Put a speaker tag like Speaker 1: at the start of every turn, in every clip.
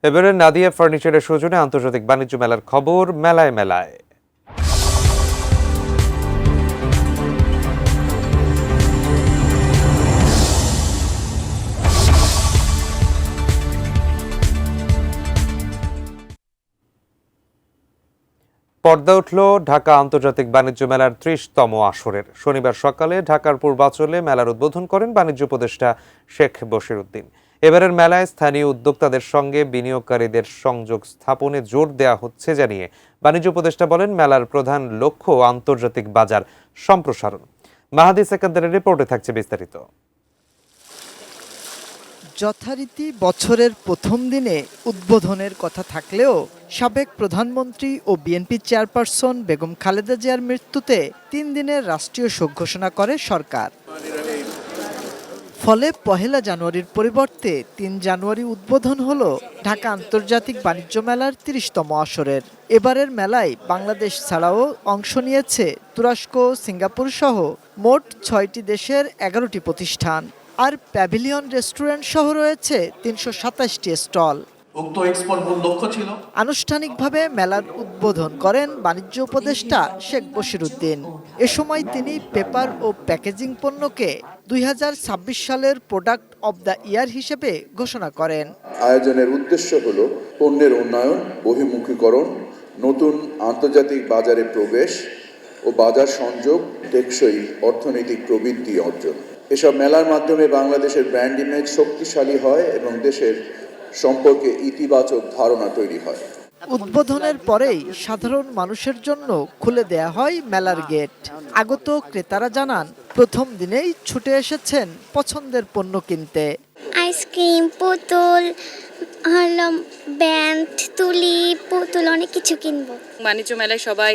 Speaker 1: এবারে নাদিয়া ফার্নিচারের সৌজন্যে আন্তর্জাতিক বাণিজ্য মেলার খবর মেলায় মেলায়। পর্দা উঠল ঢাকা আন্তর্জাতিক বাণিজ্য মেলার ৩০তম আসরের। শনিবার সকালে ঢাকার পূর্বাঞ্চলে মেলার উদ্বোধন করেন বাণিজ্য উপদেষ্টা শেখ বশিরউদ্দিন। এবারের মেলায় স্থানীয় উদ্যোক্তাদের সঙ্গে বিনিয়োগকারীদের সংযোগ স্থাপনে জোর দেওয়া হচ্ছে জানিয়ে বাণিজ্য উপদেষ্টা বলেন, মেলার প্রধান লক্ষ্য আন্তর্জাতিক বাজার সম্প্রসারণ। মাহাদি সেকেন্দারের রিপোর্টে থাকছে বিস্তারিত।
Speaker 2: যথারীতি বছরের প্রথম দিনে উদ্বোধনের কথা থাকলেও সাবেক প্রধানমন্ত্রী ও বিএনপি চেয়ারপারসন বেগম খালেদা জিয়ার মৃত্যুতে ৩ দিনের রাষ্ট্রীয় শোক ঘোষণা করে সরকার। ফলে ১ জানুয়ারির পরিবর্তে ৩ জানুয়ারি উদ্বোধন হলো ঢাকা আন্তর্জাতিক বাণিজ্য মেলার ৩০তম আসরের। এবারের মেলায় বাংলাদেশ ছাড়াও অংশ নিয়েছে তুরস্ক, সিঙ্গাপুর সহ মোট ৬টি দেশের ১১টি প্রতিষ্ঠান। আর প্যাভিলিয়ন রেস্টুরেন্ট সহ রয়েছে ৩২৭টি স্টল।
Speaker 3: উক্ত এক্সপোর মূল লক্ষ্য ছিল
Speaker 2: আনুষ্ঠানিকভাবে মেলার উদ্বোধন করেন বাণিজ্য উপদেষ্টা শেখ বশিরউদ্দিন। এ সময় তিনি পেপার ও প্যাকেজিং পণ্যকে ২০২৬ সালের প্রোডাক্ট অব দ্য ইয়ার হিসেবে ঘোষণা করেন।
Speaker 4: আয়োজনের উদ্দেশ্য হল পণ্যের উন্নয়ন, বহির্মুখীকরণ, নতুন আন্তর্জাতিক বাজারে প্রবেশ ও বাজার সংযোগ, টেকসই অর্থনৈতিক প্রবৃদ্ধি অর্জন। এসব মেলার মাধ্যমে বাংলাদেশের ব্র্যান্ড ইমেজ শক্তিশালী হয় এবং দেশের সম্পর্কে ইতিবাচক ধারণা তৈরি হয়।
Speaker 2: উদ্বোধনের পরেই সাধারণ মানুষের জন্য খুলে দেয়া হয় মেলার গেট। আগত ক্রেতারা জানান, প্রথম দিনেই ছুটে এসেছেন পছন্দের পণ্য কিনতে।
Speaker 5: আইসক্রিম, পুতুল, ব্যান্ড, তুলি, পুতুল অনেক কিছু কিনবো।
Speaker 6: বাণিজ্য মেলায় সবাই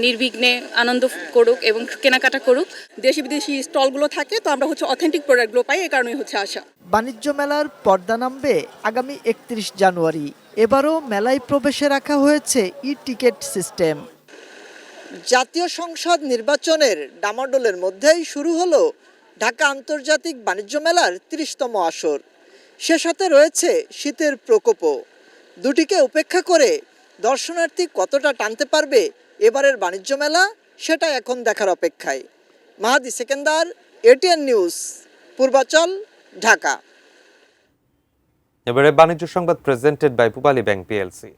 Speaker 6: নির্বিঘ্নে আনন্দ করুক এবং কেনাকাটা করুক।
Speaker 7: দেশি বিদেশি স্টলগুলো থাকে, তো আমরা অথেন্টিক প্রোডাক্টগুলো পাই, এই কারণেই আসা।
Speaker 2: বাণিজ্য মেলার পর্দা নামবে আগামী ৩১ জানুয়ারি। এবারও মেলায় প্রবেশে রাখা হয়েছে ই-টিকেট সিস্টেম। জাতীয় সংসদ নির্বাচনের ডামাডোলের মধ্যেই শুরু হলো ঢাকা আন্তর্জাতিক বাণিজ্য মেলার ৩০তম আসর। সে সাথে রয়েছে শীতের প্রকোপও। দুটিকে উপেক্ষা করে দর্শনার্থী কতটা টানতে পারবে এবারের বাণিজ্য মেলা, সেটা এখন দেখার অপেক্ষায়। Mahadi Sekendar, ATN news, Purbachal, Dhaka.
Speaker 1: এবারে বাণিজ্য সংবাদ presented by Pubali bank PLC.